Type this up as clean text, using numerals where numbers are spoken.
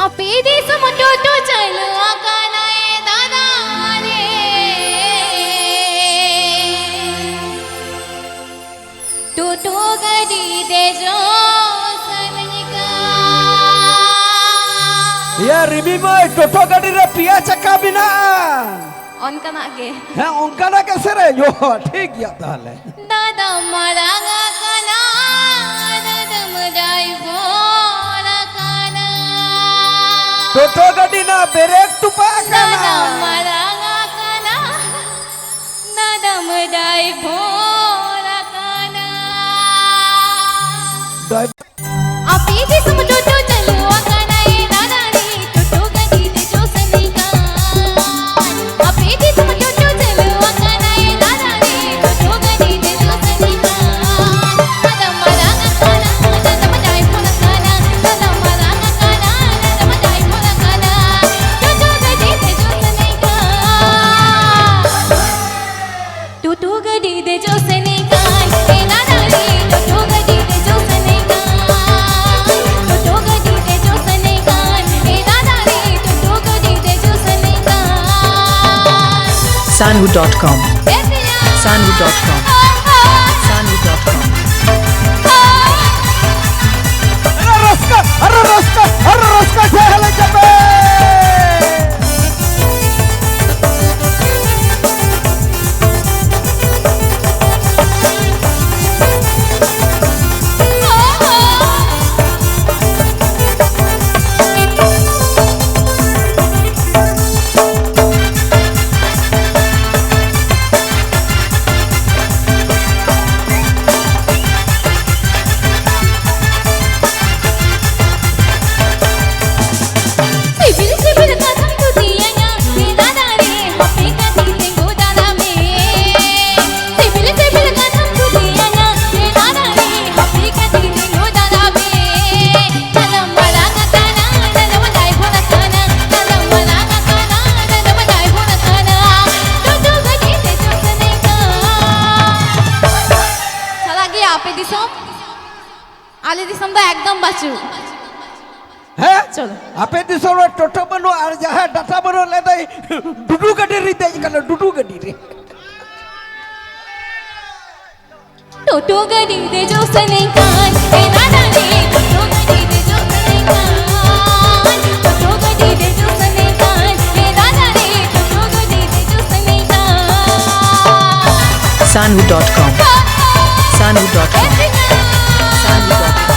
अपे देश मोटो चलो आकानाए दादा रे टोटो गड़ी दे जो सनका या रिमी में टोटो गड़ी रे पिया चक्का बिना उनका नागे है उनका ना कैसे रे यो ठीक या ताले दादा मरांगा काना दादा मराई बोला काना टोटो गड़ी ना ब्रेक टुपा दादा काना मरांगा काना दादा मराई बोला काना अपी जी सम टोटो चलो आकाना ए दादा रे टोटो गड़ी दे जो सनिका अपी जी सम टोटो चलो आकाना ए दादा रे टोटो गड़ी दे जो सनिका दादा मरांगा काना दादा मराई बोला काना दादा मरांगा काना दादा मराई बोला काना टोटो गड़ी दे जो सनिका टोटो गड़ी दे जो सनिका ए दादा रे टोटो गड़ी दे जो सनिका टोटो गड़ी दे जो सनिका ए दादा रे टोटो गड़ी दे जो सनिका Sanhu.com Sanhu.com Sanhu.com अरे रस्का ठहले जबे सिबिल सिबिल कसम तू दिया या ए दादा रे हपे का दिले गो दादा में सिबिल सिबिल कसम तू दिया या ए दादा रे हपे का दिले गो दादा में दादा मरांगा काना दादा मराई बोला काना दादा मरांगा काना दादा मराई बोला काना टोटो गड़ी दे जो सनेका चला गया आपे दिसम आले दिसम तो एकदम बाचू है चलो आपे दिसोरो टोटो बनो और जहां डाटा बनो ले दई डुडू गडी री दई कल डुडू गडी रे टोटो गड़ी दे जो सनेका ए दादा रे टोटो गड़ी दे जो सनेका टोटो गड़ी दे जो सनेका ए दादा रे टोटो गड़ी दे जो सनेका Sanhu.com Sanhu.com Sanhu.com